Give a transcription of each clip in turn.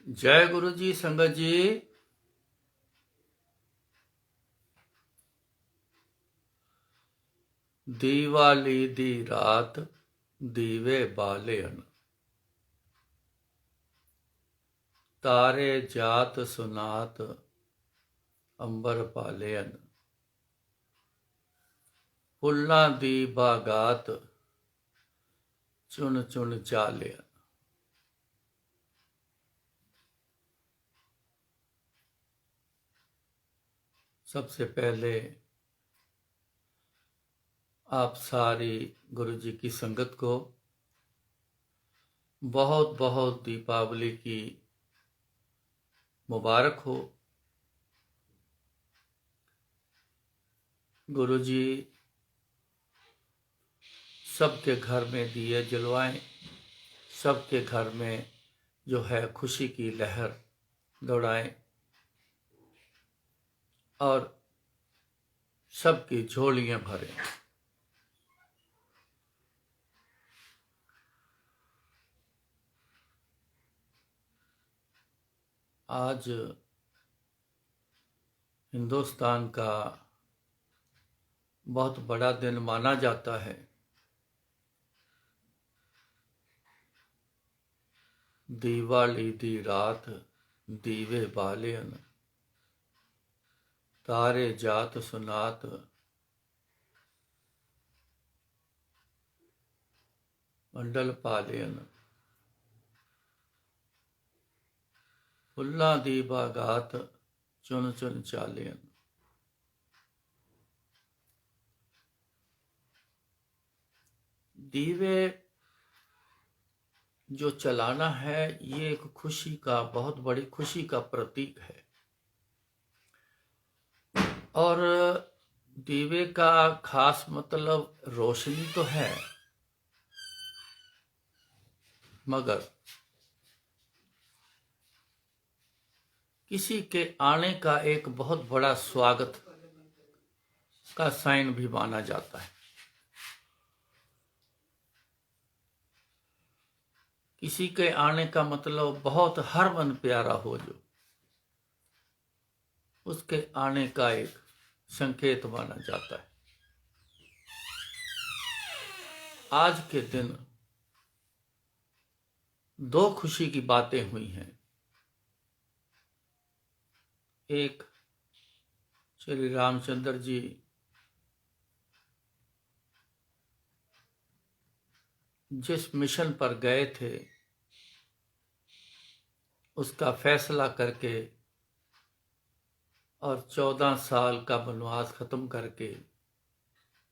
जय गुरु जी संगत जी। ਦੀਵਾਲੀ ਦੀ ਰਾਤ ਦੀਵੇ ਬਾਲੇ ਹਨ, ਤਾਰੇ ਜਾਤ ਸੁਨਾਤ ਅੰਬਰ ਭਾਲੇ ਹਨ, ਫੁੱਲਾਂ ਦੀ ਬਾਗਾਤ ਚੁਣ ਚੁਣ ਚਾਲੇ ਹਨ। सबसे पहले आप सारी गुरु जी की संगत को बहुत बहुत दीपावली की मुबारक हो। गुरु जी सबके घर में दिए जलवाएं, सबके घर में जो है खुशी की लहर दौड़ाएं और सबकी झोलियां भरें। आज हिंदुस्तान का बहुत बड़ा दिन माना जाता है। ਦੀਵਾਲੀ ਦੀ ਰਾਤ ਦੀਵੇ ਬਾਲੇ ਹਨ, ਤਾਰੇ ਜਾਤ ਸੁਨਾਤ ਮੰਡਲ ਭਾਲੇ ਹਨ, ਫੁੱਲਾਂ ਦੀ ਬਾਗਾਤ ਚੁਣ ਚੁਣ ਚਾਲੇ ਹਨ। दीवे जो चलाना है ये एक खुशी का, बहुत बड़ी खुशी का प्रतीक है। और दीवे का खास मतलब रोशनी तो है, मगर किसी के आने का एक बहुत बड़ा स्वागत का साइन भी माना जाता है। किसी के आने का मतलब बहुत हरमन प्यारा हो, जो उसके आने का एक संकेत माना जाता है। आज के दिन दो खुशी की बातें हुई हैं। एक, श्री रामचंद्र जी जिस मिशन पर गए थे उसका फैसला करके और 14 साल का वनवास खत्म करके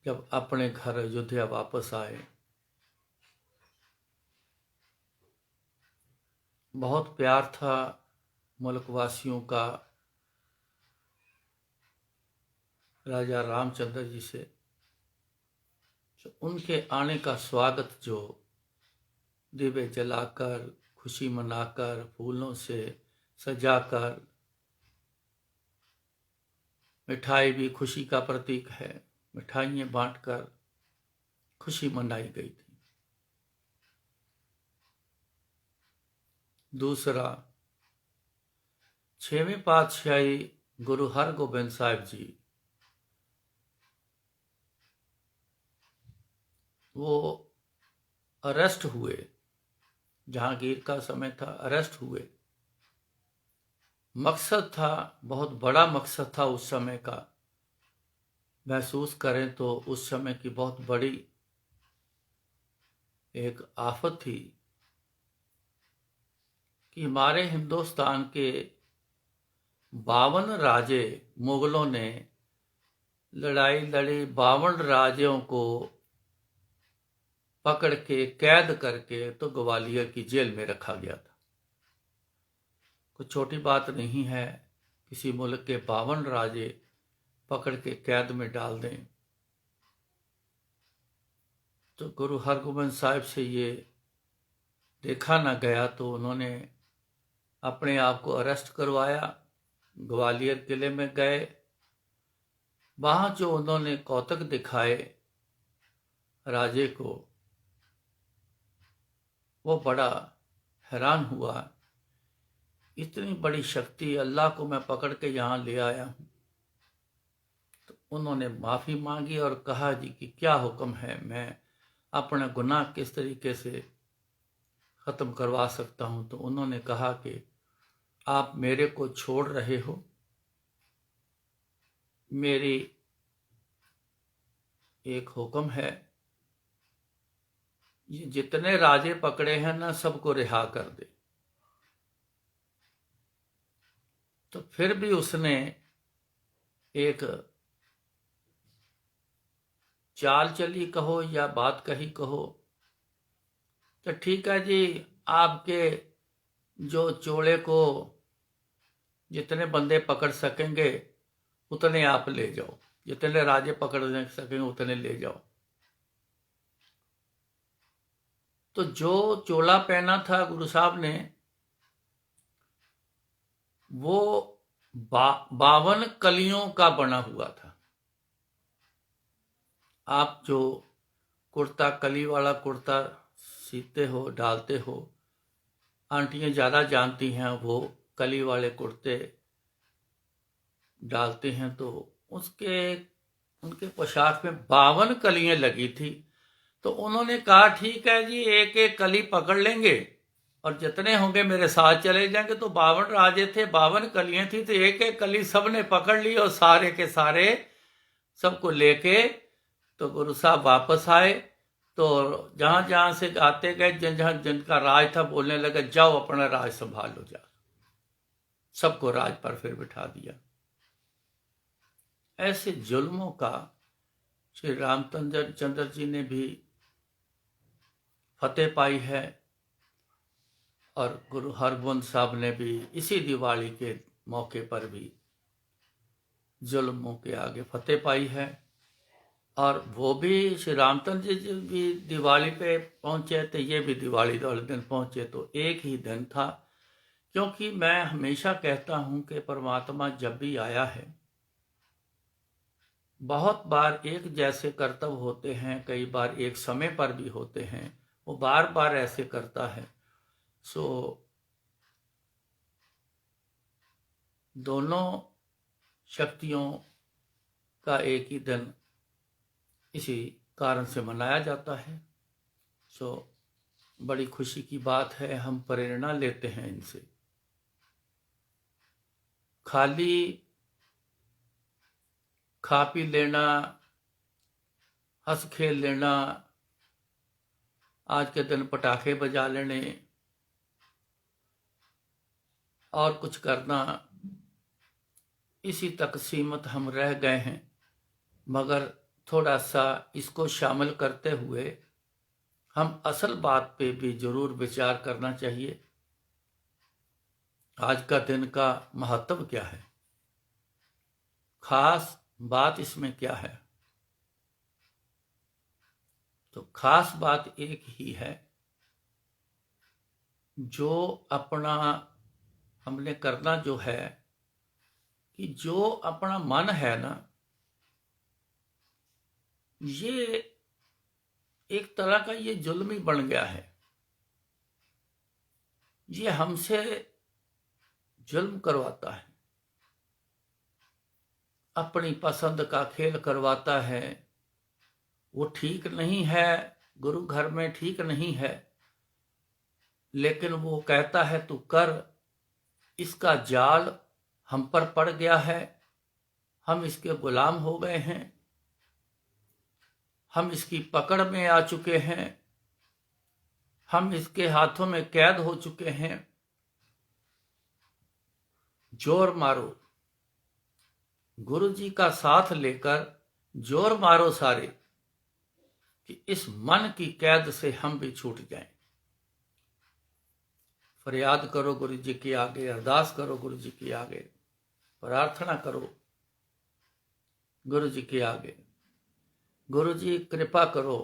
जब अपने घर अयोध्या वापस आए, बहुत प्यार था मुल्कवासियों का राजा रामचंद्र जी से। तो उनके आने का स्वागत जो दीवे जलाकर, खुशी मनाकर, फूलों से सजाकर, मिठाई भी खुशी का प्रतीक है, मिठाइयाँ बांटकर खुशी मनाई गई थी। दूसरा, 6वें पातशाही गुरु हरगोबिंद साहिब जी, वो अरेस्ट हुए, जहांगीर का समय था, अरेस्ट हुए। मकसद था, बहुत बड़ा मकसद था उस समय का। महसूस करें तो उस समय की बहुत बड़ी एक आफत थी कि हमारे हिंदुस्तान के 52 राजे मुगलों ने लड़ाई लड़ी, 52 राजियों को पकड़ के कैद करके तो ग्वालियर की जेल में रखा गया था। कुछ छोटी बात नहीं है, किसी मुल्क के 52 राजे पकड़ के कैद में डाल दें। तो गुरु हरगोबिंद साहिब से ये देखा ना गया, तो उन्होंने अपने आप को अरेस्ट करवाया, ग्वालियर किले में गए। वहां जो उन्होंने कौतक दिखाए राजे को, वो बड़ा हैरान हुआ इतनी बड़ी शक्ति, अल्लाह को मैं पकड़ के यहाँ ले आया हूँ। तो उन्होंने माफ़ी मांगी और कहा जी कि क्या हुक्म है, मैं अपना गुनाह किस तरीके से ख़त्म करवा सकता हूँ। तो उन्होंने कहा कि आप मेरे को छोड़ रहे हो, मेरी एक हुक्म है, ये जितने राजे पकड़े हैं ना सबको रिहा कर दे। तो फिर भी उसने एक चाल चली कहो या बात कही कहो, तो ठीक है जी, आपके जो चोले को जितने बंदे पकड़ सकेंगे उतने आप ले जाओ, जितने राजे पकड़ सकेंगे उतने ले जाओ। तो जो चोला पहना था गुरु साहब ने, वो 52 कलियों का बना हुआ था। आप जो कुर्ता, कली वाला कुर्ता सीते हो, डालते हो, आंटियां ज़्यादा जानती हैं, वो कली वाले कुर्ते डालते हैं, तो उनके पोशाक में 52 कलियां लगी थी। तो उन्होंने कहा ठीक है जी, एक एक कली पकड़ लेंगे और जितने होंगे मेरे साथ चले जाएंगे। तो 52 राजे थे, 52 कलियां थी, तो एक एक कली सबने पकड़ ली और सारे के सारे सबको लेके तो गुरु साहब वापस आए। तो जहां जहां से आते गए, जिनका राज था, बोलने लगे जाओ अपना राज संभालो, जा। सबको राज पर फिर बिठा दिया। ऐसे जुल्मों का श्री रामचंद्र जी ने भी फतेह पाई है और गुरु हरगोविंद साहब ने भी इसी दिवाली के मौके पर भी जुल्मों के आगे फतेह पाई है। और वो भी श्री रामचंद्र जी भी दिवाली पे पहुंचे, तो ये भी दिवाली वाले दिन पहुंचे, तो एक ही दिन था। क्योंकि मैं हमेशा कहता हूं कि परमात्मा जब भी आया है, बहुत बार एक जैसे कर्तव्य होते हैं, कई बार एक समय पर भी होते हैं, वो बार बार ऐसे करता है। सो दोनों शक्तियों का एक ही दिन इसी कारण से मनाया जाता है। सो बड़ी खुशी की बात है, हम प्रेरणा लेते हैं इनसे। खाली खा पी लेना, हंस खेल लेना, आज के दिन पटाखे बजा लेने और कुछ करना, इसी तक सीमित हम रह गए हैं। मगर थोड़ा सा इसको शामिल करते हुए हम असल बात पे भी जरूर विचार करना चाहिए। आज का दिन का महत्व क्या है, खास बात इसमें क्या है? तो खास बात एक ही है, जो अपना हमने करना जो है कि जो अपना मन है ना, ये एक तरह का ये जुल्म ही बन गया है। ये हमसे जुल्म करवाता है, अपनी पसंद का खेल करवाता है। वो ठीक नहीं है, गुरु घर में ठीक नहीं है, लेकिन वो कहता है तू कर। इसका जाल हम पर पड़ गया है, हम इसके गुलाम हो गए हैं, हम इसकी पकड़ में आ चुके हैं, हम इसके हाथों में कैद हो चुके हैं। जोर मारो, गुरु जी का साथ लेकर जोर मारो सारे, कि इस मन की कैद से हम भी छूट जाएं। फरियाद करो गुरु जी के आगे, अरदास करो गुरु जी के आगे, प्रार्थना करो गुरु जी के आगे, गुरु जी कृपा करो,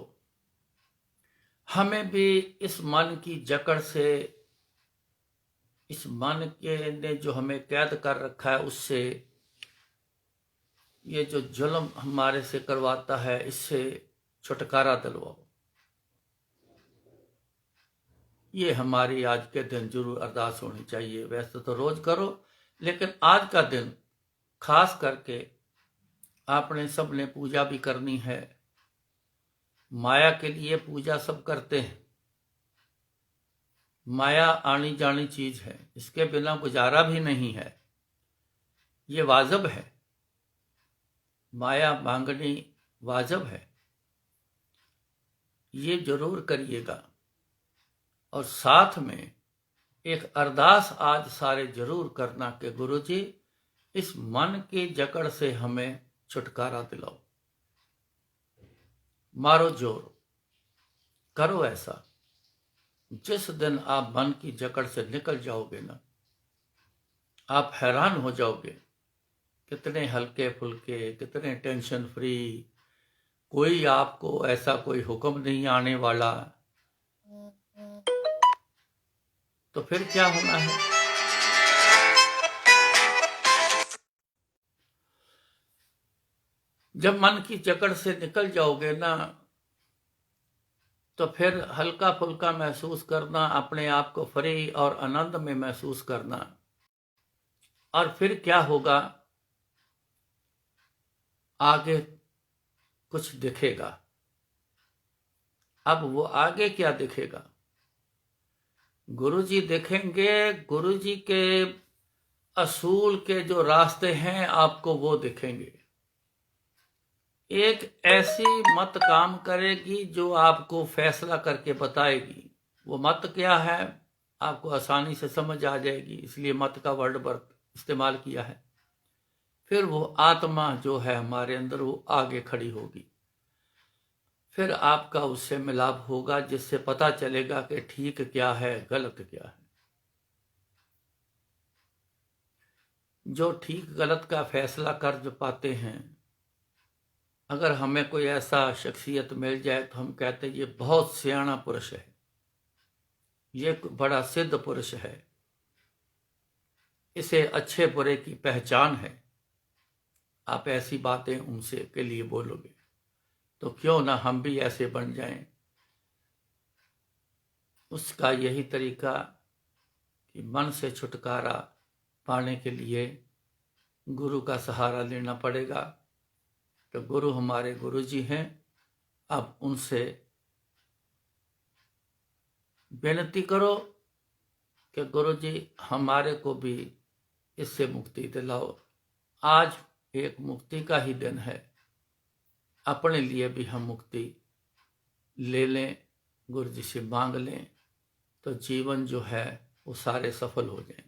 हमें भी इस मन की जकड़ से, इस मन के ने जो हमें कैद कर रखा है, उससे, ये जो जुल्म हमारे से करवाता है, इससे छुटकारा दिलवाओ। ये हमारी आज के दिन जरूर अरदास होनी चाहिए। वैसे तो रोज करो, लेकिन आज का दिन खास करके आपने सबने पूजा भी करनी है। माया के लिए पूजा सब करते हैं। माया आनी जानी चीज है, इसके बिना गुजारा भी नहीं है, ये वाजिब है। माया मांगनी वाजिब है, ये जरूर करिएगा। और साथ में एक अरदास आज सारे जरूर करना कि गुरुजी इस मन की जकड़ से हमें छुटकारा दिलाओ। मारो जोर, करो ऐसा। जिस दिन आप मन की जकड़ से निकल जाओगे ना, आप हैरान हो जाओगे कितने हल्के फुल्के, कितने टेंशन फ्री, कोई आपको ऐसा कोई हुक्म नहीं आने वाला। तो फिर क्या होना है? जब मन की जकड़ से निकल जाओगे ना, तो फिर हल्का फुल्का महसूस करना, अपने आप को फ्री और आनंद में महसूस करना। और फिर क्या होगा? आगे कुछ दिखेगा। अब वो आगे क्या दिखेगा? गुरुजी दिखेंगे। गुरुजी के असूल के जो रास्ते हैं आपको वो दिखेंगे। एक ऐसी मत काम करेगी जो आपको फैसला करके बताएगी। वो मत क्या है आपको आसानी से समझ आ जाएगी, इसलिए मत का वर्ड बर्थ इस्तेमाल किया है। फिर वो आत्मा जो है हमारे अंदर, वो आगे खड़ी होगी। फिर आपका उससे मिलाप होगा, जिससे पता चलेगा कि ठीक क्या है, गलत क्या है। जो ठीक गलत का फैसला कर जो पाते हैं, अगर हमें कोई ऐसा शख्सियत मिल जाए तो हम कहते हैं ये बहुत सियाना पुरुष है, ये बड़ा सिद्ध पुरुष है, इसे अच्छे बुरे की पहचान है। आप ऐसी बातें उनसे के लिए बोलोगे तो क्यों ना हम भी ऐसे बन जाएं। उसका यही तरीका कि मन से छुटकारा पाने के लिए गुरु का सहारा लेना पड़ेगा। तो गुरु हमारे गुरु जी हैं। अब उनसे बेनती करो कि गुरु जी हमारे को भी इससे मुक्ति दिलाओ। आज एक मुक्ति का ही दिन है, अपने लिए भी हम मुक्ति ले लें, गुरु जी से मांग लें, तो जीवन जो है वो सारे सफल हो जाएं।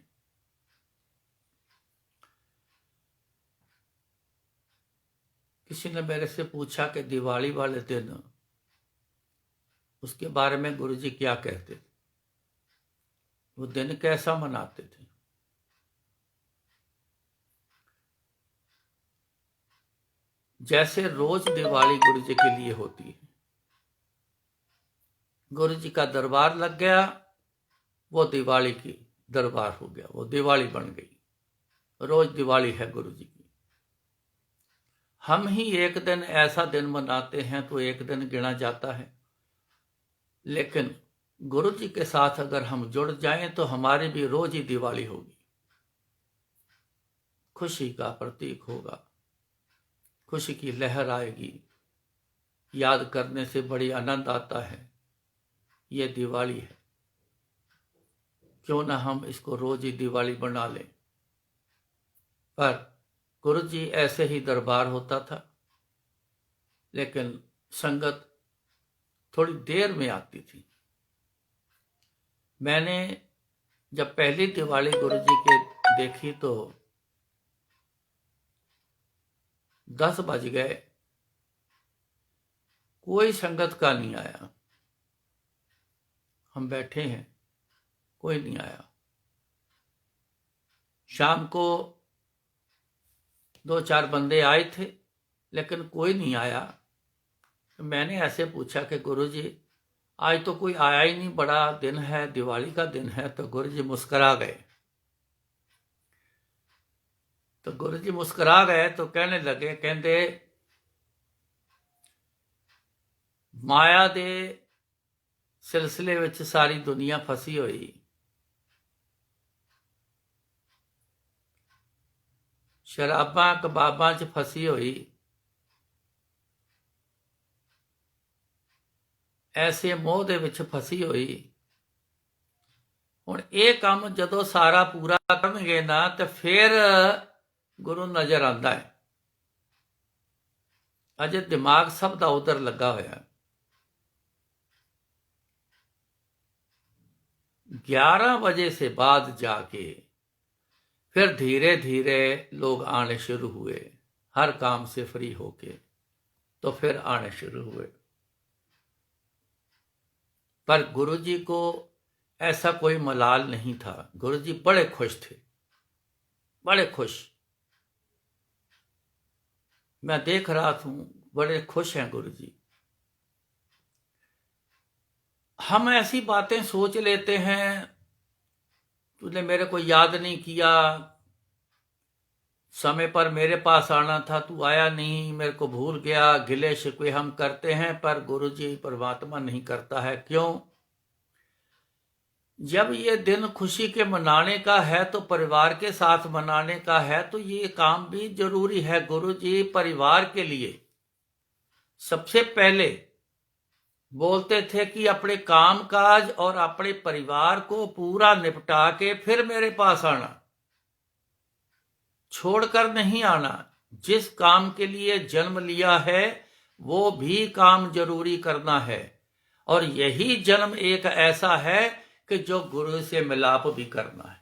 किसी ने मेरे से पूछा कि दिवाली वाले दिन उसके बारे में गुरु जी क्या कहते थे, वो दिन कैसा मनाते थे। जैसे रोज दिवाली गुरु जी के लिए होती है, गुरु जी का दरबार लग गया, वो दिवाली की दरबार हो गया, वो दिवाली बन गई। रोज दिवाली है गुरु जी की। हम ही एक दिन ऐसा दिन मनाते हैं तो एक दिन गिना जाता है, लेकिन गुरु जी के साथ अगर हम जुड़ जाएं तो हमारी भी रोज ही दिवाली होगी। खुशी का प्रतीक होगा, खुशी की लहर आएगी, याद करने से बड़ी आनंद आता है। ये दिवाली है, क्यों ना हम इसको रोज ही दिवाली बना लें। पर गुरु जी ऐसे ही दरबार होता था, लेकिन संगत थोड़ी देर में आती थी। मैंने जब पहली दिवाली गुरु जी के देखी तो 10 बज गए, कोई संगत का नहीं आया। हम बैठे हैं, कोई नहीं आया। शाम को 2-4 बंदे आए थे, लेकिन कोई नहीं आया। तो मैंने ऐसे पूछा कि गुरु जी आज तो कोई आया ही नहीं, बड़ा दिन है, दिवाली का दिन है। तो गुरु जी मुस्कुरा गए। तो कहने लगे, कहते माया दे सिलसिले विच सारी दुनिया फसी हुई। शराबां कबाबां च फसी हुई। ऐसे मोह दे विच फसी हुई। ਹੁਣ ਇਹ ਕੰਮ ਜਦੋਂ ਸਾਰਾ ਪੂਰਾ ਕਰਨਗੇ ਨਾ ਤੇ ਫਿਰ ਗੁਰੂ ਨਜ਼ਰ ਆਉਂਦਾ ਹੈ। ਅਜੇ ਦਿਮਾਗ ਸਭ ਦਾ ਉਧਰ ਲੱਗਾ ਹੋਇਆ। 11 बजे से बाद जाके फिर धीरे धीरे लोग आने शुरू हुए, हर काम से फ्री होके तो फिर आने शुरू हुए। पर गुरु जी को ऐसा कोई मलाल नहीं था। गुरु जी बड़े खुश थे, बड़े खुश। मैं देख रहा था, बड़े खुश हैं गुरु जी। हम ऐसी बातें सोच लेते हैं, तूने मेरे को याद नहीं किया, समय पर मेरे पास आना था, तू आया नहीं, मेरे को भूल गया, गिले शिकवे हम करते हैं। पर गुरु जी परमात्मा नहीं करता है। क्यों? जब ये दिन खुशी के मनाने का है तो परिवार के साथ मनाने का है, तो ये काम भी जरूरी है। गुरु जी परिवार के लिए सबसे पहले बोलते थे कि अपने काम काज और अपने परिवार को पूरा निपटा के फिर मेरे पास आना, छोड़कर नहीं आना। जिस काम के लिए जन्म लिया है वो भी काम जरूरी करना है। और यही जन्म एक ऐसा है कि जो गुरु से मिलाप भी करना है।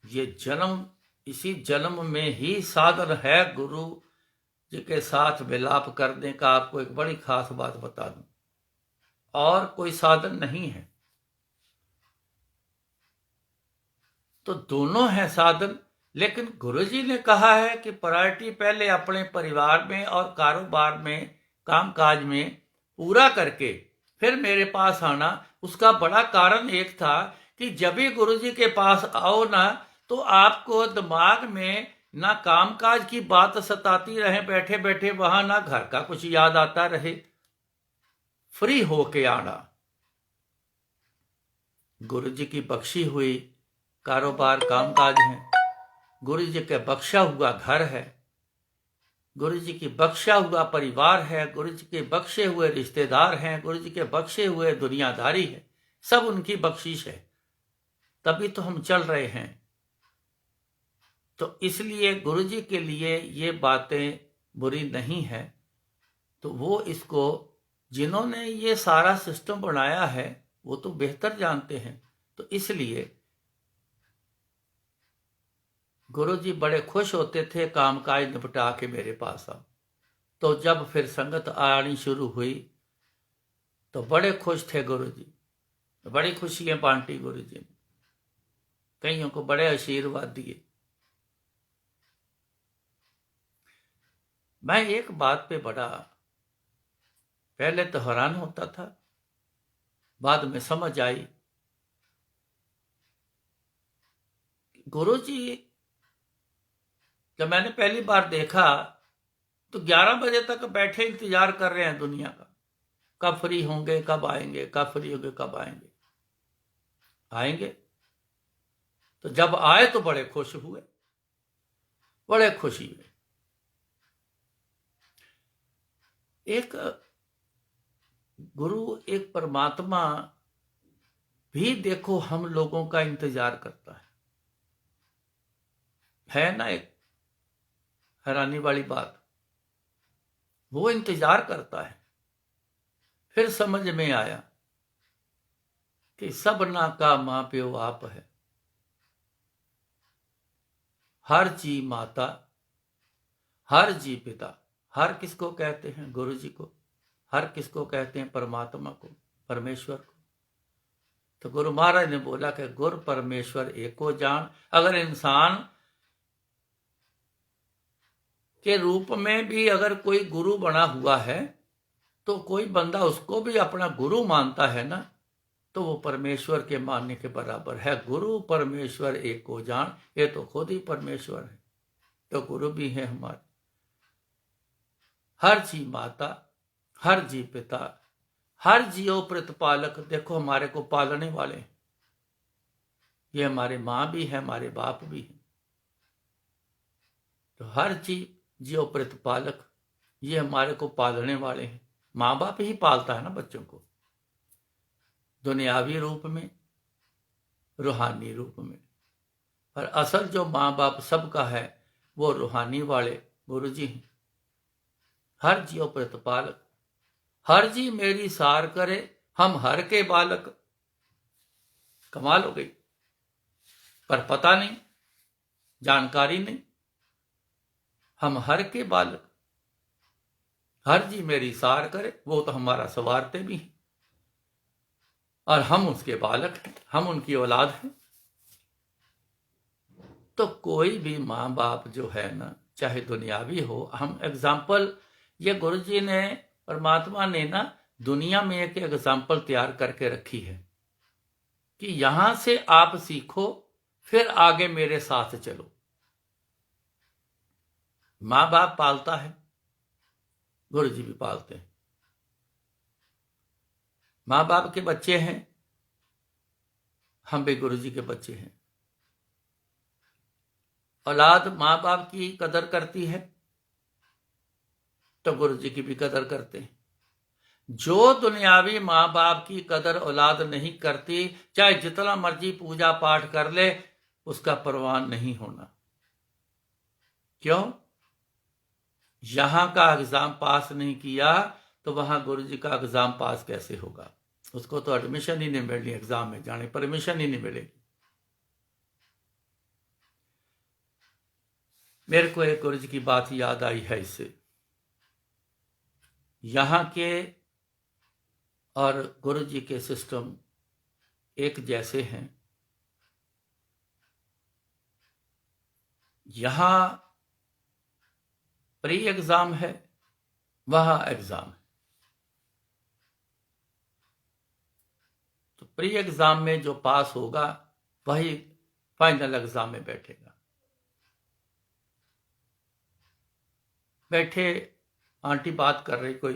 ये जन्म, इसी जन्म में ही साधन है गुरु जी के साथ मिलाप करने का। आपको एक बड़ी खास बात बता दूं, और कोई साधन नहीं है। तो दोनों है साधन। लेकिन गुरु जी ने कहा है कि प्रायोरिटी पहले अपने परिवार में और कारोबार में, कामकाज में पूरा करके फिर मेरे पास आना। उसका बड़ा कारण एक था कि जब भी गुरु जी के पास आओ ना, तो आपको दिमाग में ना कामकाज की बात सताती रहे बैठे बैठे वहां, ना घर का कुछ याद आता रहे। फ्री होके आना। गुरु जी की बख्शी हुई कारोबार कामकाज है, गुरु जी का बख्शा हुआ घर है, गुरु जी की बख्शा हुआ परिवार है, गुरु जी के बख्शे हुए रिश्तेदार हैं, गुरु जी के बख्शे हुए दुनियादारी है। सब उनकी बख्शिश है, तभी तो हम चल रहे हैं। तो इसलिए गुरु जी के लिए ये बातें बुरी नहीं है। तो वो इसको, जिन्होंने ये सारा सिस्टम बनाया है वो तो बेहतर जानते हैं। तो इसलिए गुरु जी बड़े खुश होते थे कामकाज निपटा के मेरे पास आओ। तो जब फिर संगत आनी शुरू हुई तो बड़े खुश थे गुरु जी, बड़ी खुशियां बांटी गुरु जी ने, कईयों को बड़े आशीर्वाद दिए। मैं एक बात पे बड़ा पहले तो हैरान होता था, बाद में समझ आई। गुरु जी जब मैंने पहली बार देखा तो 11 बजे तक बैठे इंतजार कर रहे हैं दुनिया का, कब फ्री होंगे, कब आएंगे, कब फ्री होंगे, कब आएंगे। आएंगे तो जब आए तो बड़े खुश हुए, बड़े खुशी हुए। एक गुरु, एक परमात्मा भी देखो हम लोगों का इंतजार करता है ना। एक हैरानी वाली बात, वो इंतजार करता है। फिर समझ में आया कि सबना का मां प्यो आप है। हर जी माता, हर जी पिता। हर किसको कहते हैं? गुरु जी को। हर किसको कहते हैं? परमात्मा को, परमेश्वर को। तो गुरु महाराज ने बोला कि गुर परमेश्वर एको जान। अगर इंसान के रूप में भी अगर कोई गुरु बना हुआ है तो कोई बंदा उसको भी अपना गुरु मानता है ना, तो वो परमेश्वर के मानने के बराबर है। गुरु परमेश्वर एको जान, ये तो खुद ही परमेश्वर है, तो गुरु भी है हमारे। हर जी माता, हर जीव पिता, हर जीव प्रतिपालक। देखो हमारे को पालने वाले, ये हमारे माँ भी है, हमारे बाप भी है। तो हर जीव प्रतिपालक, ये हमारे को पालने वाले हैं। माँ बाप ही पालता है ना बच्चों को, दुनियावी रूप में, रूहानी रूप में। पर असल जो माँ बाप सबका है वो रूहानी वाले गुरु जी हैं। हर जीव प्रतिपालक, हर जी मेरी सार करे, हम हर के बालक। कमाल हो गई, पर पता नहीं, जानकारी नहीं। हम हर के बालक, हर जी मेरी सार करे, वो तो हमारा सवारते भी हैं और हम उसके बालक हैं, हम उनकी औलाद हैं। तो कोई भी माँ बाप जो है ना, चाहे दुनियावी हो, हम एग्जाम्पल, ये गुरु जी ने, परमात्मा ने ना दुनिया में एक एग्जाम्पल तैयार करके रखी है कि यहां से आप सीखो, फिर आगे मेरे साथ चलो। माँ बाप पालता है, गुरु जी भी पालते हैं। माँ बाप के बच्चे हैं, हम भी गुरु जी के बच्चे हैं। औलाद माँ बाप की कदर करती है तो गुरु जी की भी कदर करते हैं। जो दुनियावी माँ बाप की कदर औलाद नहीं करती, चाहे जितना मर्जी पूजा पाठ कर ले, उसका परवान नहीं होना। क्यों? यहां का एग्जाम पास नहीं किया तो वहां गुरु जी का एग्जाम पास कैसे होगा? उसको तो एडमिशन ही नहीं मिलनी, एग्जाम में जाने परमिशन ही नहीं मिलेगी। मेरे को एक गुरु जी की बात याद आई है इससे। यहां के और गुरु जी के सिस्टम एक जैसे हैं। यहां प्री एग्जाम है, वहां एग्जाम है। तो प्री एग्जाम में जो पास होगा वही फाइनल एग्जाम में बैठेगा। बैठे आंटी बात कर रही, कोई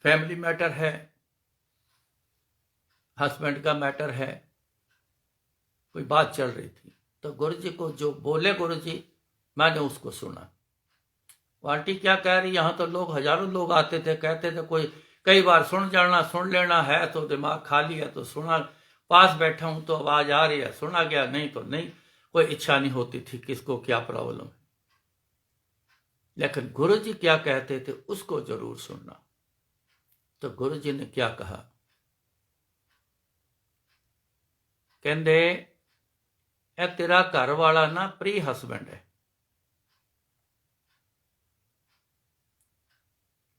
फैमिली मैटर है, हस्बैंड का मैटर है, कोई बात चल रही थी। तो गुरु जी को जो बोले गुरु जी, मैंने उसको सुना। वो आंटी क्या कह रही, यहां तो लोग, हजारों लोग आते थे, कहते थे कोई कई बार सुन जाना, सुन लेना है तो दिमाग खाली है तो सुना, पास बैठा हूं तो आवाज आ रही है, सुना गया, नहीं तो नहीं। कोई इच्छा नहीं होती थी किसको क्या प्रॉब्लम है, लेकिन गुरु जी क्या कहते थे उसको जरूर सुनना। तो गुरु जी ने क्या कहा, कहते ए तेरा घर वाला ना प्री हस्बैंड है,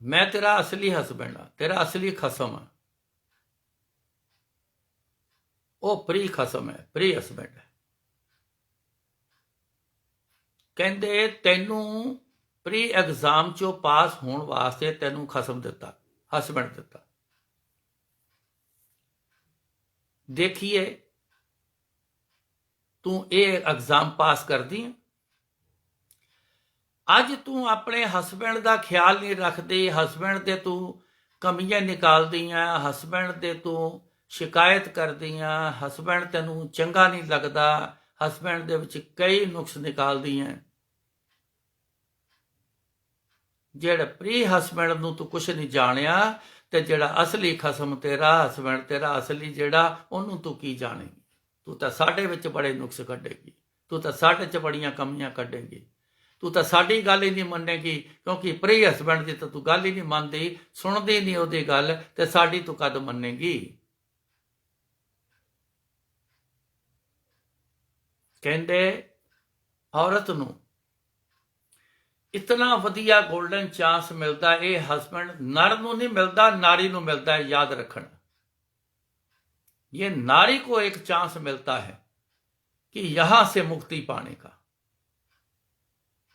मैं तेरा असली हस्बैंड हाँ, तेरा असली खसम है। वो प्री खसम है, प्री हस्बैंड है। कहते तेनू प्री एग्जाम चो पास होने वास्ते तेनू खसम दिता, हस्बैंड दिता। देखिए तू ये एग्जाम पास कर दी, अज तू अपने हस्बैंड का ख्याल नहीं रखती, हस्बैंड दे तू कमियां निकाल दियां, हस्बैंड दे तू शिकायत कर दियां, हस्बैंड तेनू चंगा नहीं लगता, हस्बैंड दे विच कई नुक्स निकाल दियां। जेड़ा प्री हस्बैंड नू तू कुछ नहीं जानिया, ते जेड़ा असली खसम तेरा हस्बैंड तेरा असली जेड़ा, ओनू तू की जानेगी। तू तो साडे विच बड़े नुक्स कढेगी, तू तो साडे च बड़ियां कमियां कढेगी, तू तो साडी गल ही नहीं मनेगी, क्योंकि प्री हस्बैंड की तो तू गल ही नहीं मनदी, सुनदी नहीं ओदी गल, ते साडी तू कद मनेगी। कहंदे औरत नू इतना वधिया गोल्डन चांस मिलता है, ये हस्बैंड नर नू नहीं मिलता, नारी नू मिलता है। याद रखना, ये नारी को एक चांस मिलता है कि यहां से मुक्ति पाने का,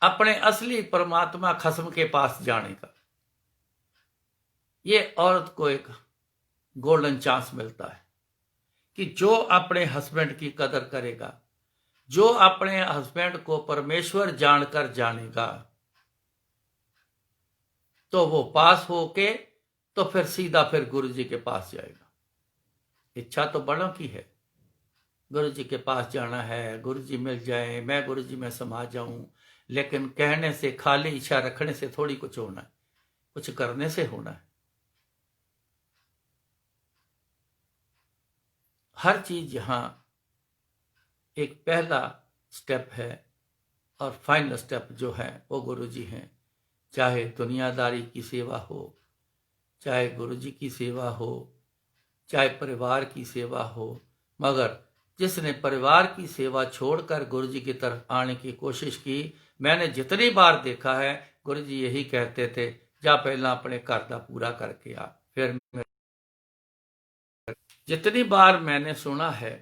अपने असली परमात्मा खसम के पास जाने का। ये औरत को एक गोल्डन चांस मिलता है कि जो अपने हस्बैंड की कदर करेगा, जो अपने हस्बैंड को परमेश्वर जानकर जानेगा, तो वो पास होके तो फिर सीधा फिर गुरु जी के पास जाएगा। इच्छा तो बड़ों की है, गुरु जी के पास जाना है, गुरु जी मिल जाए, मैं गुरु जी में समा जाऊं। लेकिन कहने से, खाली इच्छा रखने से थोड़ी कुछ होना है, कुछ करने से होना है। हर चीज यहां एक पहला स्टेप है और फाइनल स्टेप जो है वो गुरु जी हैं। चाहे दुनियादारी की सेवा हो, चाहे गुरु जी की सेवा हो, चाहे परिवार की सेवा हो, मगर जिसने परिवार की सेवा छोड़कर गुरु जी की तरफ आने की कोशिश की, मैंने जितनी बार देखा है गुरु जी यही कहते थे, जा पहला अपने घर का पूरा करके आ फिर। जितनी बार मैंने सुना है,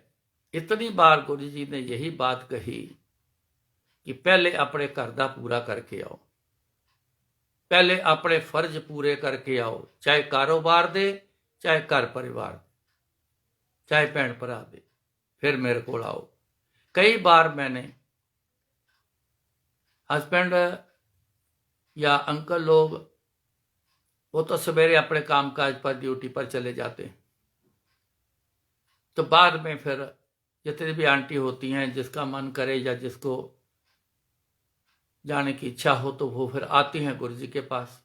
इतनी बार गुरु जी ने यही बात कही कि पहले अपने घर का पूरा करके आओ, पहले अपने फर्ज पूरे करके आओ, चाहे कारोबार दे, चाहे घर परिवार दे, चाहे भैन भरा दे, फिर मेरे को आओ। कई बार मैंने हस्बैंड या अंकल लोग, वो तो सवेरे अपने कामकाज पर ड्यूटी पर चले जाते हैं, तो बाद में फिर जितनी भी आंटी होती हैं, जिसका मन करे या जिसको जाने की इच्छा हो तो वो फिर आती हैं गुरु जी के पास।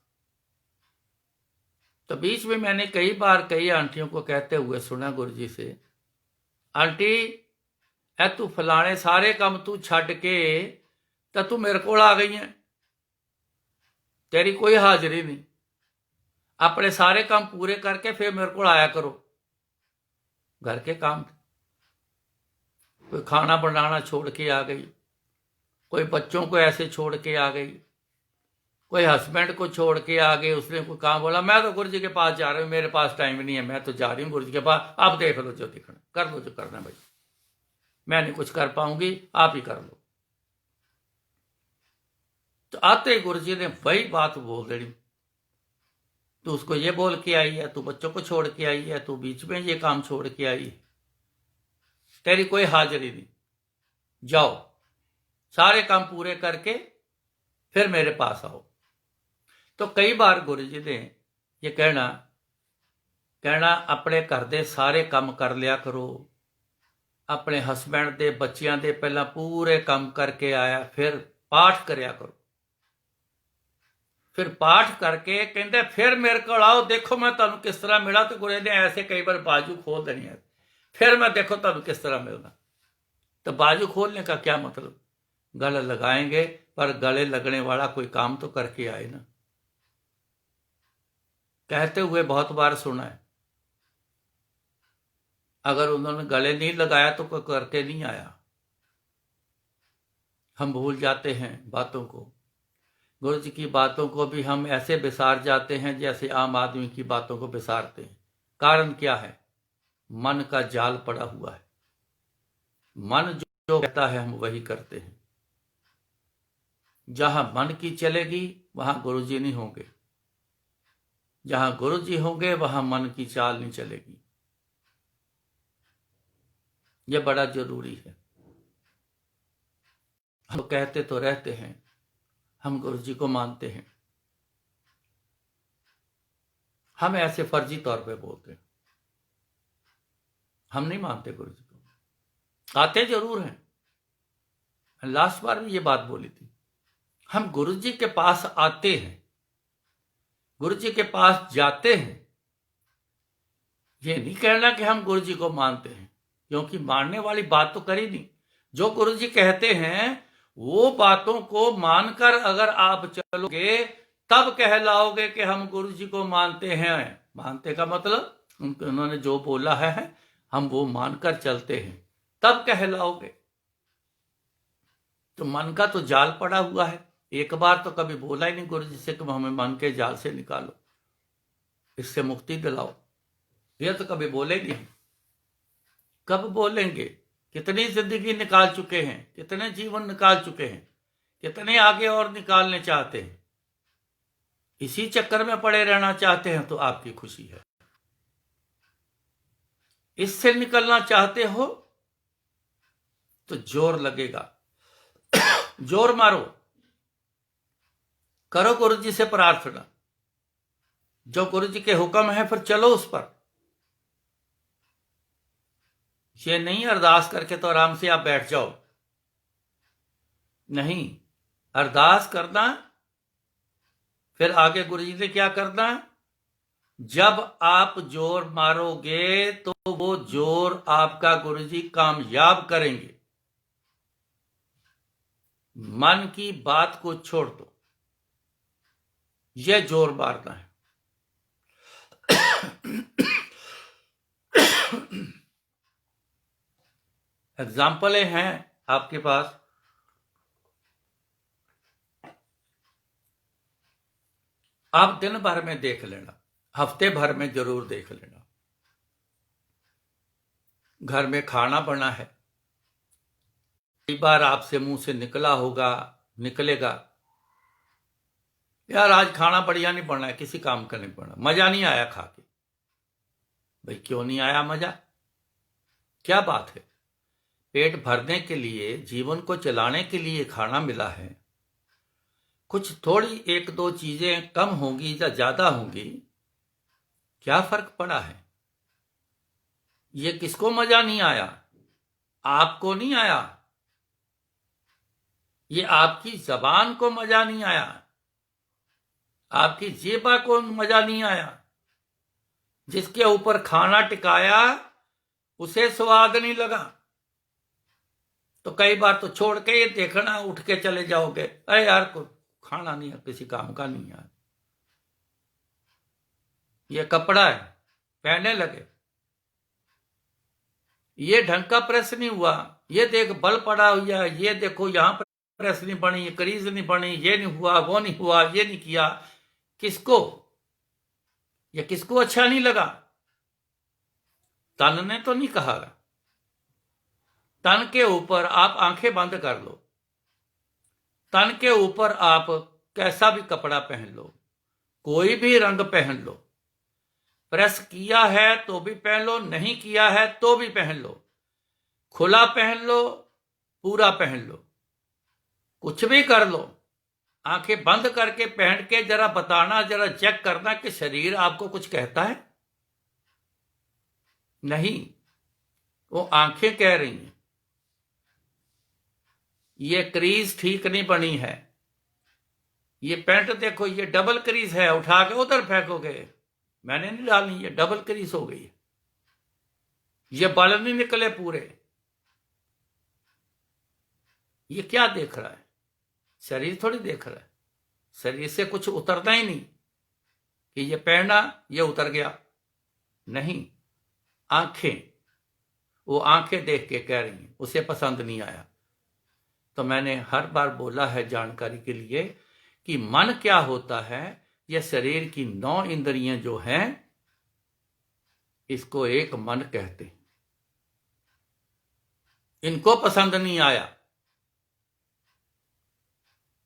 तो बीच में मैंने कई बार कई आंटियों को कहते हुए सुना गुरु जी से, आंटी ए तू फलाने सारे काम तू छड़ के तो तू मेरे को आ गई है, तेरी कोई हाजिरी नहीं, अपने सारे काम पूरे करके फिर मेरे को आया करो। घर के काम, कोई खाना बनाना छोड़ के आ गई, कोई बच्चों को ऐसे छोड़ के आ गई, कोई हस्बैंड को छोड़ के आ गए, उसने कोई काम बोला, मैं तो गुरु जी के पास जा रहा हूँ, मेरे पास टाइम नहीं है, मैं तो जा रही हूँ गुरु जी के पास, आप देख लो जो दिखना, कर लो जो करना भाई, मैं नहीं कुछ कर पाऊंगी, आप ही कर लो। तो आते गुरु जी ने वही बात बोल देनी, तू उसको ये बोल के आई है, तू बच्चों को छोड़ के आई है, तू बीच में ये काम छोड़ के आई है, तेरी कोई हाजिरी नहीं, जाओ सारे काम पूरे करके फिर मेरे पास आओ। तो कई बार गुरु जी ने ये कहना अपने घर दे सारे काम कर लिया करो, अपने हस्बैंड दे बच्चियां दे पहला पूरे काम करके आया, फिर पाठ करया करो, फिर पाठ करके कहते फिर मेरे को आओ, देखो मैं तुम किस तरह मिला। तो गुरु ने ऐसे कई बार बाजू खोल देनी है, फिर मैं देखो तुम किस तरह मिलना। तो बाजू खोलने का क्या मतलब, गले लगाएंगे पर गले लगने वाला कोई काम तो करके आए ना। कहते हुए बहुत बार सुना है, अगर उन्होंने गले नहीं लगाया तो कोई करके नहीं आया। हम भूल जाते हैं बातों को, गुरु जी की बातों को भी हम ऐसे बिसार जाते हैं जैसे आम आदमी की बातों को बिसारते हैं। कारण क्या है, मन का जाल पड़ा हुआ है, मन जो कहता है हम वही करते हैं। जहां मन की चलेगी वहां गुरु जी नहीं होंगे, जहां गुरु जी होंगे वहां मन की चाल नहीं चलेगी। यह बड़ा जरूरी है। हम कहते तो रहते हैं हम गुरु जी को मानते हैं, हम ऐसे फर्जी तौर पे बोलते हैं, हम नहीं मानते गुरु जी को। आते जरूर हैं, लास्ट बार भी ये बात बोली थी, हम गुरु जी के पास आते हैं, गुरु जी के पास जाते हैं। ये नहीं कहना कि हम गुरु जी को मानते हैं, क्योंकि मानने वाली बात तो करी नहीं। जो गुरु जी कहते हैं वो बातों को मानकर अगर आप चलोगे तब कहलाओगे कि हम गुरु जी को मानते हैं। मानते का मतलब उन्होंने जो बोला है हम वो मानकर चलते हैं, तब कहलाओगे। तो मन का तो जाल पड़ा हुआ है, एक बार तो कभी बोला ही नहीं गुरु जी से कि हमें मन के जाल से निकालो, इससे मुक्ति दिलाओ, ये तो कभी बोले नहीं। कब बोलेंगे? कितनी जिंदगी निकाल चुके हैं, कितने जीवन निकाल चुके हैं, कितने आगे और निकालने चाहते हैं। इसी चक्कर में पड़े रहना चाहते हैं तो आपकी खुशी है। इससे निकलना चाहते हो तो जोर लगेगा, जोर मारो, करो गुरु जी से प्रार्थना, जो गुरु जी के हुक्म है फिर चलो उस पर। ये नहीं अरदास करके तो आराम से आप बैठ जाओ, नहीं, अरदास करना, फिर आगे गुरु जी ने क्या करना, जब आप जोर मारोगे तो वो जोर आपका गुरु जी कामयाब करेंगे। मन की बात को छोड़ दो, यह जोर मारना है। एग्जाम्पलें हैं आपके पास। आप दिन भर में देख लेना, हफ्ते भर में जरूर देख लेना। घर में खाना बना है, कई बार आपसे मुंह से निकलेगा, यार आज खाना बढ़िया नहीं बना है, किसी काम का नहीं बना, मजा नहीं आया खा के। भाई क्यों नहीं आया मजा, क्या बात है? पेट भरने के लिए, जीवन को चलाने के लिए खाना मिला है, कुछ थोड़ी एक दो चीजें कम होंगी या ज्यादा होंगी, क्या फर्क पड़ा है? ये किसको मजा नहीं आया? आपको नहीं आया, ये आपकी जबान को मजा नहीं आया, आपकी जीभा को मजा नहीं आया। जिसके ऊपर खाना टिकाया उसे स्वाद नहीं लगा, तो कई बार तो छोड़ के ये देखना, उठ के चले जाओगे, अरे यार को खाना नहीं है, किसी काम का नहीं है, ये कपड़ा है पहनने लगे, ये ढंग का प्रेस नहीं हुआ, ये देख बल पड़ा हुआ है, ये देखो यहां पर प्रेस नहीं बनी, क्रीज नहीं बनी, ये नहीं हुआ, वो नहीं हुआ, ये नहीं किया। किसको? ये किसको अच्छा नहीं लगा? तन ने तो नहीं कहा। तन के ऊपर आप आंखें बंद कर लो, तन के ऊपर आप कैसा भी कपड़ा पहन लो, कोई भी रंग पहन लो, प्रेस किया है तो भी पहन लो, नहीं किया है तो भी पहन लो, खुला पहन लो, पूरा पहन लो, कुछ भी कर लो, आंखें बंद करके पहन के जरा बताना, जरा चेक करना कि शरीर आपको कुछ कहता है? नहीं, वो आंखें कह रही हैं ये क्रीज ठीक नहीं बनी है, ये पैंट देखो ये डबल क्रीज है, उठा के उधर फेंकोगे, मैंने नहीं डालनी, ये डबल क्रीज हो गई, ये बाल नहीं निकले पूरे। ये क्या देख रहा है? शरीर थोड़ी देख रहा है, शरीर से कुछ उतरना ही नहीं कि ये पहना ये उतर गया, नहीं, आंखें, वो आंखें देख के कह रही हैं उसे पसंद नहीं आया। तो मैंने हर बार बोला है जानकारी के लिए कि मन क्या होता है, यह शरीर की 9 इंद्रियां जो हैं, इसको एक मन कहते हैं। इनको पसंद नहीं आया।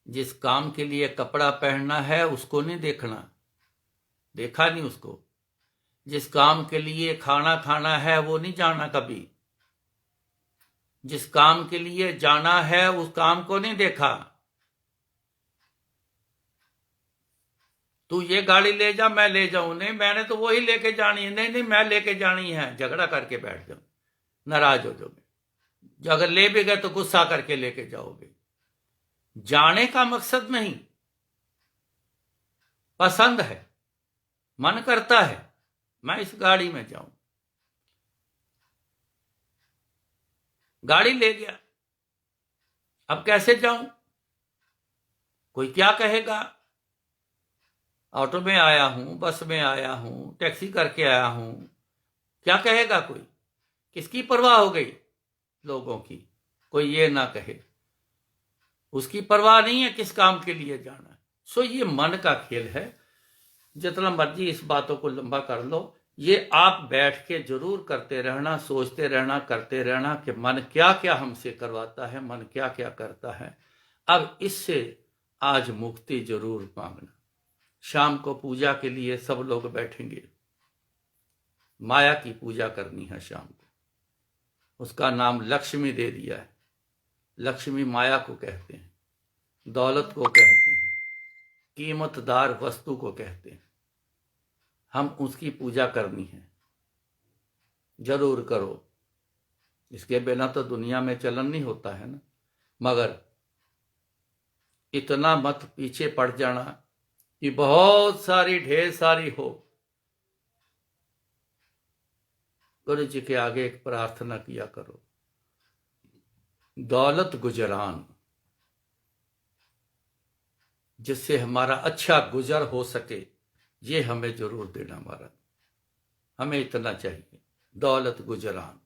जिस काम के लिए कपड़ा पहनना है उसको नहीं देखना, देखा नहीं उसको। जिस काम के लिए खाना खाना है वो नहीं जाना कभी, जिस काम के लिए जाना है उस काम को नहीं देखा। तू ये गाड़ी ले जा, मैं ले जाऊं, नहीं मैंने तो वही लेके जानी है, नहीं नहीं मैं लेके जानी है, झगड़ा करके बैठ जाओ, नाराज हो जाओगे। अगर ले भी गए तो गुस्सा करके लेके जाओगे। जाने का मकसद नहीं, पसंद है, मन करता है मैं इस गाड़ी में जाऊं, गाड़ी ले गया, अब कैसे जाऊं, कोई क्या कहेगा, ऑटो में आया हूं, बस में आया हूं, टैक्सी करके आया हूं, क्या कहेगा कोई? किसकी परवाह हो गई? लोगों की। कोई ये ना कहे, उसकी परवाह नहीं है किस काम के लिए जाना है। सो ये मन का खेल है। जितना मर्जी इस बातों को लंबा कर लो, ये आप बैठ के जरूर करते रहना, सोचते रहना, करते रहना कि मन क्या क्या हमसे करवाता है, मन क्या क्या करता है। अब इससे आज मुक्ति जरूर मांगना। शाम को पूजा के लिए सब लोग बैठेंगे, माया की पूजा करनी है शाम को। उसका नाम लक्ष्मी दे दिया है। लक्ष्मी माया को कहते हैं, दौलत को कहते हैं, कीमतदार वस्तु को कहते हैं। हम उसकी पूजा करनी है, जरूर करो। इसके बिना तो दुनिया में चलन नहीं होता है ना। मगर इतना मत पीछे पड़ जाना कि बहुत सारी ढेर सारी हो। गुरु जी के आगे एक प्रार्थना किया करो, दौलत गुजरान, जिससे हमारा अच्छा गुजर हो सके, ये हमें जरूर देना महाराज। हमें इतना चाहिए, दौलत गुजरान,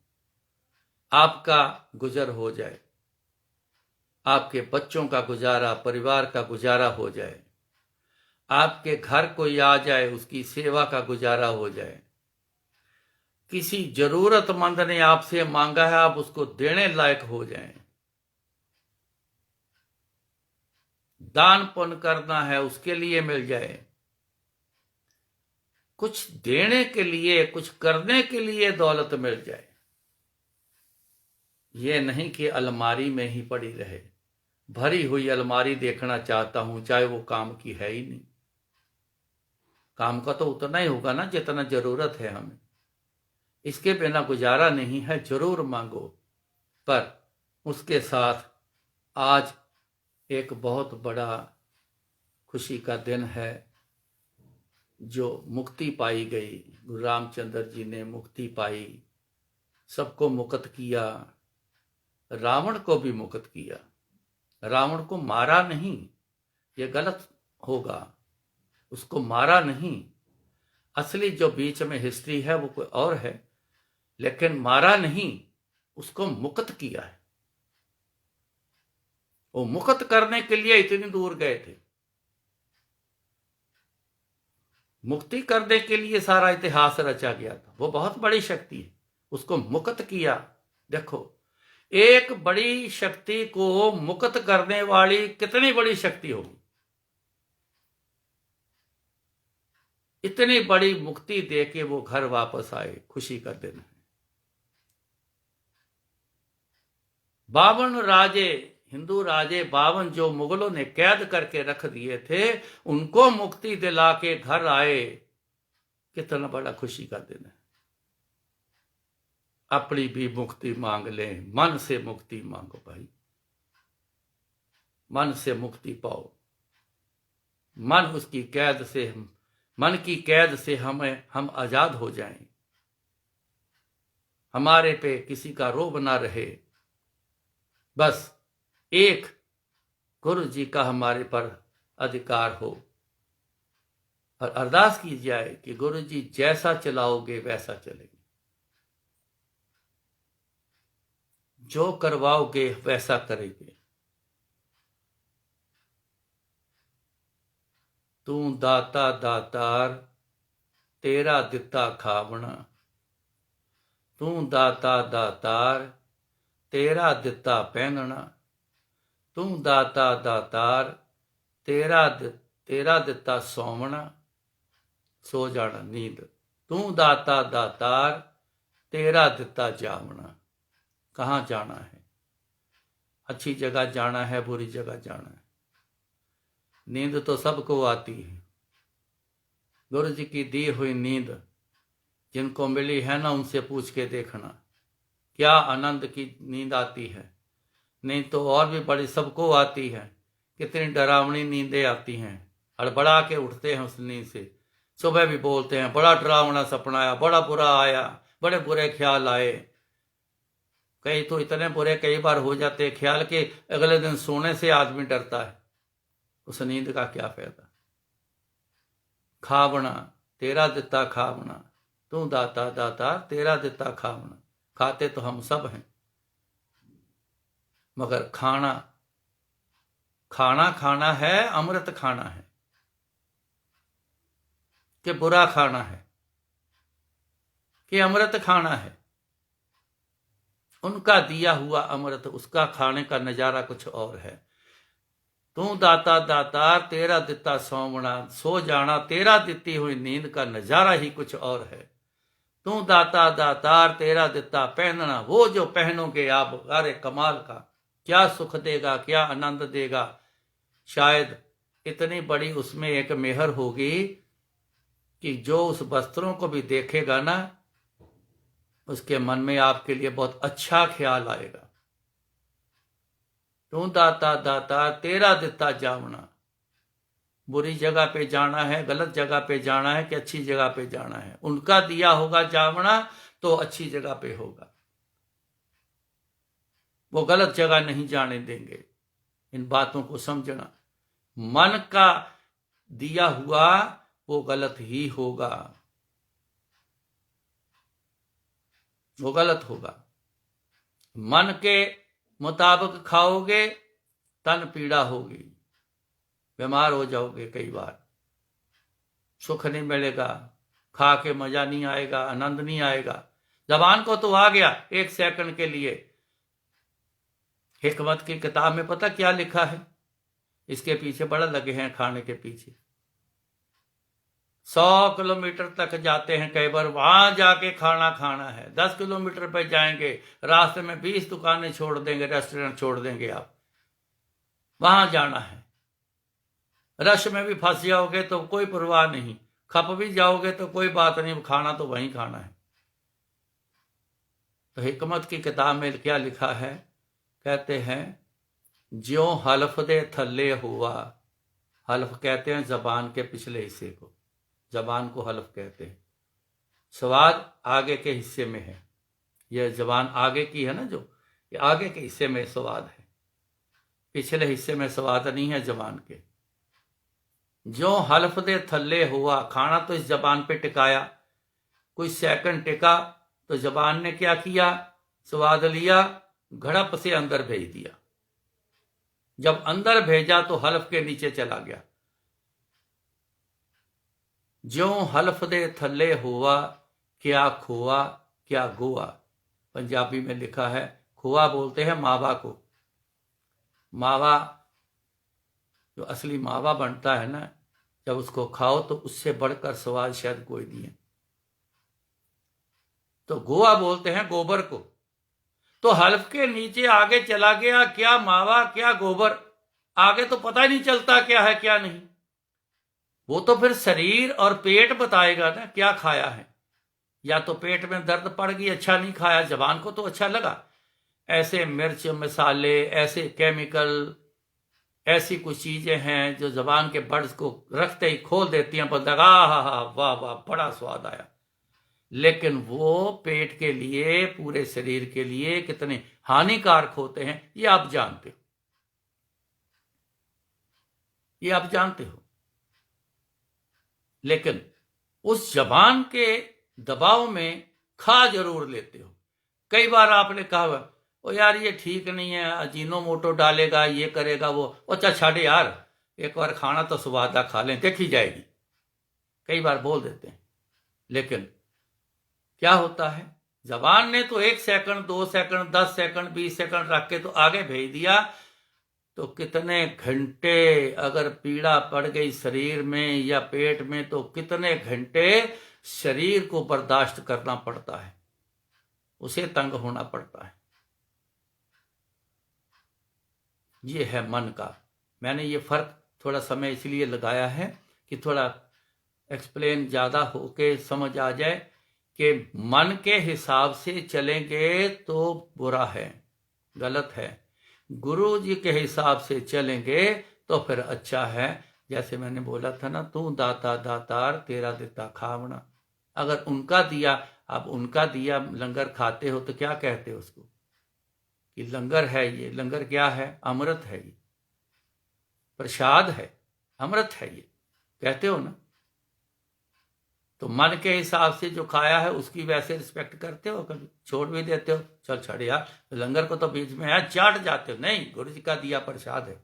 आपका गुजर हो जाए, आपके बच्चों का गुजारा, परिवार का गुजारा हो जाए, आपके घर कोई आ जाए उसकी सेवा का गुजारा हो जाए, किसी जरूरतमंद ने आपसे मांगा है आप उसको देने लायक हो जाएं, दान पुण्य करना है उसके लिए मिल जाए, कुछ देने के लिए, कुछ करने के लिए दौलत मिल जाए। ये नहीं कि अलमारी में ही पड़ी रहे। भरी हुई अलमारी देखना चाहता हूं, चाहे वो काम की है ही नहीं। काम का तो उतना ही होगा ना जितना जरूरत है हमें। इसके बिना गुजारा नहीं है, जरूर मांगो। पर उसके साथ आज एक बहुत बड़ा खुशी का दिन है, जो मुक्ति पाई गई। गुरु रामचंद्र जी ने मुक्ति पाई, सबको मुक्त किया, रावण को भी मुक्त किया। रावण को मारा नहीं, ये गलत होगा, उसको मारा नहीं। असली जो बीच में हिस्ट्री है वो कोई और है, लेकिन मारा नहीं, उसको मुक्त किया है। वो मुक्त करने के लिए इतनी दूर गए थे, मुक्ति करने के लिए सारा इतिहास रचा गया था। वो बहुत बड़ी शक्ति है, उसको मुक्त किया। देखो, एक बड़ी शक्ति को मुक्त करने वाली कितनी बड़ी शक्ति होगी। इतनी बड़ी मुक्ति देके वो घर वापस आए, खुशी का दिन है। 52 राजे, हिंदू राजे 52 जो मुगलों ने कैद करके रख दिए थे, उनको मुक्ति दिला के घर आए। कितना बड़ा खुशी का दिन है। अपनी भी मुक्ति मांग लें, मन से मुक्ति मांगो भाई, मन से मुक्ति पाओ। मन उसकी कैद से, मन की कैद से हम आजाद हो जाएं। हमारे पे किसी का रोब ना रहे, बस एक गुरु जी का हमारे पर अधिकार हो। और अरदास की जाए कि गुरु जी जैसा चलाओगे वैसा चलेंगे, जो करवाओगे वैसा करेंगे। तू दाता दातार, तेरा दिता खावना। तू दाता दातार, तेरा दिता पहनना। तू दाता दातार, तेरा दिता सौवना, सो जाना नींद। तू दाता दातार, तेरा दिता जावना। कहाँ जाना है? अच्छी जगह जाना है, बुरी जगह जाना है। नींद तो सबको आती है। गुरु जी की दी हुई नींद जिनको मिली है ना, उनसे पूछ के देखना क्या आनंद की नींद आती है। नींद तो और भी बड़ी सबको आती है। कितनी डरावनी नींदें आती हैं, हड़बड़ा के उठते हैं उस नींद से। सुबह भी बोलते हैं बड़ा डरावना सपना आया, बड़ा बुरा आया, बड़े बुरे ख्याल आए। कई तो इतने बुरे कई बार हो जाते हैं ख्याल के अगले दिन सोने से आदमी डरता है। उस नींद का क्या फायदा। खावना, तेरा दिता खावना। तू दाता दाता, तेरा दिता खावना। खाते तो हम सब हैं, मगर खाना खाना है, अमृत खाना है कि बुरा खाना है कि अमृत खाना है। उनका दिया हुआ अमृत, उसका खाने का नजारा कुछ और है। तू दाता दातार, तेरा दिता सौवना, सो जाना, तेरा दिती हुई नींद का नजारा ही कुछ और है। तू दाता दातार, तेरा दिता पहनना, वो जो पहनोगे आप, अरे कमाल का, क्या सुख देगा, क्या आनंद देगा। शायद इतनी बड़ी उसमें एक मेहर होगी कि जो उस वस्त्रों को भी देखेगा ना, उसके मन में आपके लिए बहुत अच्छा ख्याल आएगा। तू दाता दाता तेरा दिता जावना। बुरी जगह पे जाना है, गलत जगह पे जाना है कि अच्छी जगह पे जाना है, उनका दिया होगा जावना तो अच्छी जगह पे होगा। वो गलत जगह नहीं जाने देंगे। इन बातों को समझना। मन का दिया हुआ वो गलत ही होगा, वो गलत होगा। मन के मुताबिक खाओगे, तन पीड़ा होगी, बीमार हो जाओगे, कई बार सुख नहीं मिलेगा, खा के मजा नहीं आएगा, आनंद नहीं आएगा। जबान को तो आ गया एक सेकंड के लिए। हिकमत की किताब में पता क्या लिखा है? इसके पीछे बड़ा लगे हैं, खाने के पीछे 100 किलोमीटर तक जाते हैं कई बार, वहां जाके खाना खाना है। 10 किलोमीटर पे जाएंगे, रास्ते में 20 दुकानें छोड़ देंगे, रेस्टोरेंट छोड़ देंगे, आप वहां जाना है। रश में भी फंस जाओगे तो कोई परवाह नहीं, खप भी जाओगे तो कोई बात नहीं, खाना तो वहीं खाना है। तो हिकमत की किताब में क्या लिखा है? कहते हैं ज्यों हलफ दे थल्ले हुआ। हलफ कहते हैं जबान के पिछले हिस्से को, जबान को हलफ कहते हैं। स्वाद आगे के हिस्से में है, यह जबान आगे की है ना, जो ये आगे के हिस्से में स्वाद है, पिछले हिस्से में स्वाद नहीं है जबान के। जो हलफ दे थल्ले हुआ, खाना तो इस जबान पे टिकाया, कुछ सेकंड टिका तो जबान ने क्या किया? स्वाद लिया, घड़प से अंदर भेज दिया। जब अंदर भेजा तो हलफ के नीचे चला गया। ज्यों हलफ दे थल्ले हुआ, क्या खोआ क्या गोआ। पंजाबी में लिखा है, खोआ बोलते हैं मावा को। मावा जो असली मावा बनता है ना, जब उसको खाओ तो उससे बढ़कर स्वाद शायद कोई नहीं है। तो गोआ बोलते हैं गोबर को। तो हल्फ के नीचे आगे चला गया, क्या मावा क्या गोबर, आगे तो पता ही नहीं चलता क्या है क्या नहीं। वो तो फिर शरीर और पेट बताएगा ना क्या खाया है। या तो पेट में दर्द पड़ गई, अच्छा नहीं खाया, जबान को तो अच्छा लगा। ऐसे मिर्च मसाले, ऐसे केमिकल, ऐसी कुछ चीजें हैं जो जबान के बर्ड्स को रखते ही खोल देती हैं, बंदा हा वाह वाह बड़ा स्वाद आया। लेकिन वो पेट के लिए, पूरे शरीर के लिए कितने हानिकारक होते हैं ये आप जानते हो, ये आप जानते हो। लेकिन उस जबान के दबाव में खा जरूर लेते हो। कई बार आपने कहा ओ यार ये ठीक नहीं है, अजीनोमोटो डालेगा, ये करेगा वो, अच्छा छाड़े यार, एक बार खाना तो स्वादा खा लें, देखी जाएगी, कई बार बोल देते हैं। लेकिन क्या होता है, जबान ने तो 1 सेकंड 2 सेकंड 10 सेकंड 20 सेकंड रख के तो आगे भेज दिया, तो कितने घंटे अगर पीड़ा पड़ गई शरीर में या पेट में, तो कितने घंटे शरीर को बर्दाश्त करना पड़ता है, उसे तंग होना पड़ता है। ये है मन का। मैंने ये फर्क थोड़ा समय इसलिए लगाया है कि थोड़ा एक्सप्लेन ज़्यादा होके समझ आ जाए कि मन के हिसाब से चलेंगे तो बुरा है, गलत है। गुरु जी के हिसाब से चलेंगे तो फिर अच्छा है। जैसे मैंने बोला था ना, तू दाता दातार तेरा देता खावना। अगर उनका दिया, अब उनका दिया लंगर खाते हो तो क्या कहते हो उसको कि लंगर है ये। लंगर क्या है? अमृत है ये, प्रसाद है, अमृत है ये, कहते हो ना। तो मन के हिसाब से जो खाया है उसकी वैसे रिस्पेक्ट करते हो, कभी छोड़ भी देते हो, चल छड़ यार, लंगर को तो बीच में है चाट जाते हो। नहीं, गुरु जी का दिया प्रसाद है।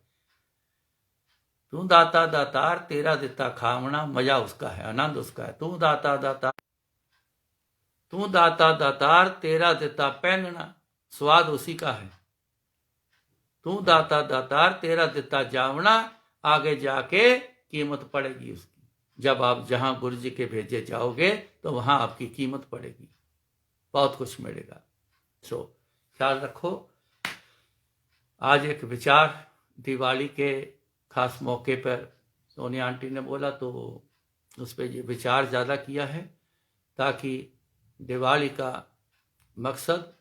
तू दाता दातार तेरा देता खावना, मजा उसका है, आनंद उसका है। तू दाता दातार, तू दाता दातार तेरा देता पहनना, स्वाद उसी का है। तू दाता दातार तेरा देता जावना, आगे जाके कीमत पड़ेगी उसकी। जब आप जहां गुरु जी के भेजे जाओगे तो वहां आपकी कीमत पड़ेगी, बहुत कुछ मिलेगा। सो ख्याल रखो। आज एक विचार दिवाली के खास मौके पर सोनिया आंटी ने बोला तो उस पर ये विचार ज़्यादा किया है, ताकि दिवाली का मकसद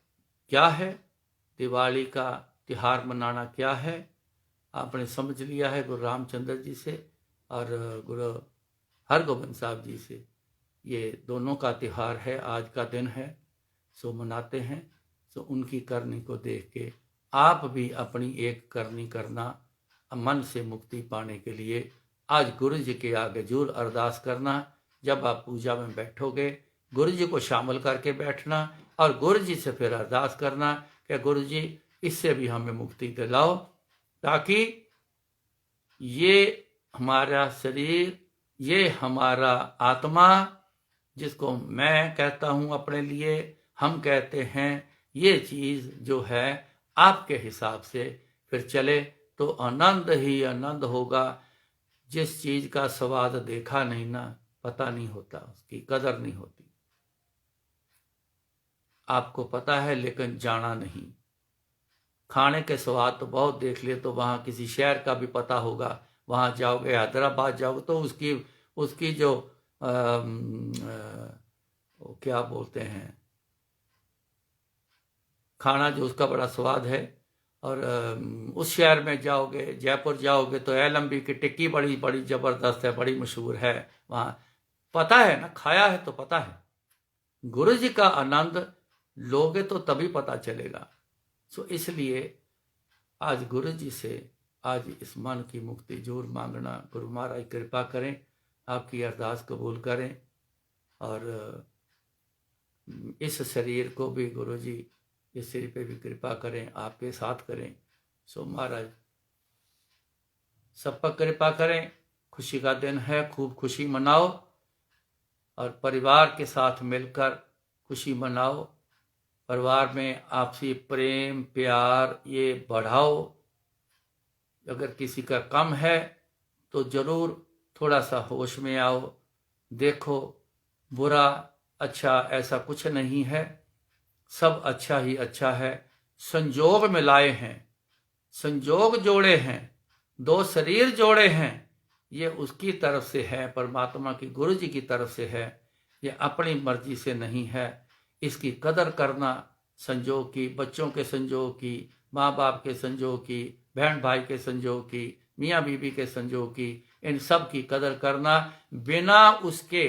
क्या है, दिवाली का त्यौहार मनाना क्या है, आपने समझ लिया है गुरु रामचंद्र जी से और गुरु हरगोबिंद साहब जी से। ये दोनों का त्यौहार है, आज का दिन है, सो मनाते हैं। सो उनकी करनी को देख के आप भी अपनी एक करनी करना, मन से मुक्ति पाने के लिए आज गुरु जी के आगे जरूर अरदास करना। जब आप पूजा में बैठोगे गुरु जी को शामिल करके बैठना और गुरु जी से फिर अरदास करना कि गुरु जी इससे भी हमें मुक्ति दिलाओ, ताकि ये हमारा शरीर, ये हमारा आत्मा, जिसको मैं कहता हूँ अपने लिए, हम कहते हैं, ये चीज़ जो है आपके हिसाब से फिर चले तो आनंद ही आनंद होगा। जिस चीज़ का स्वाद देखा नहीं ना, पता नहीं होता, उसकी कदर नहीं होती। आपको पता है लेकिन जाना नहीं। खाने के स्वाद तो बहुत देख लिए, तो वहाँ किसी शहर का भी पता होगा, वहाँ जाओगे, हैदराबाद जाओगे तो उसकी जो क्या बोलते हैं, खाना जो उसका बड़ा स्वाद है। और उस शहर में जाओगे, जयपुर जाओगे तो एलम्बी की टिक्की बड़ी बड़ी ज़बरदस्त है, बड़ी मशहूर है, वहाँ पता है ना, खाया है तो पता है। गुरु जी का आनंद लोगे तो तभी पता चलेगा। सो इसलिए आज गुरु जी से आज इस मन की मुक्ति जरूर मांगना। गुरु महाराज कृपा करें, आपकी अरदास कबूल करें और इस शरीर को भी गुरु जी इस शरीर पे भी कृपा करें, आपके साथ करें। सो महाराज सब पर कृपा करें। खुशी का दिन है, खूब खुशी मनाओ और परिवार के साथ मिलकर खुशी मनाओ। परिवार में आपसी प्रेम प्यार ये बढ़ाओ। अगर किसी का कम है तो जरूर थोड़ा सा होश में आओ, देखो बुरा अच्छा ऐसा कुछ नहीं है, सब अच्छा ही अच्छा है। संजोग मिलाए हैं, संजोग जोड़े हैं, दो शरीर जोड़े हैं, ये उसकी तरफ से है, परमात्मा की गुरु जी की तरफ से है, ये अपनी मर्जी से नहीं है। इसकी कदर करना, संजोग की, बच्चों के संजोग की, माँ बाप के संजोग की, बहन भाई के संजोग की, मियाँ बीबी के संजोग की, इन सब की कदर करना। बिना उसके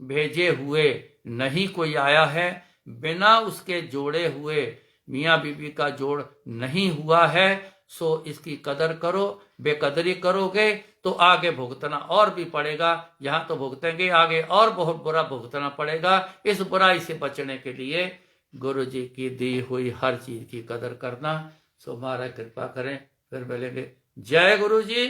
भेजे हुए नहीं कोई आया है, बिना उसके जोड़े हुए मियाँ बीबी का जोड़ नहीं हुआ है। सो इसकी कदर करो। बेकदरी करोगे तो आगे भुगतना और भी पड़ेगा। यहाँ तो भुगतेंगे, आगे और बहुत बुरा भुगतना पड़ेगा। इस बुराई से बचने के लिए गुरु जी की दी हुई हर चीज की कदर करना। सो महाराज कृपा करें, फिर मिलेंगे। जय गुरु जी।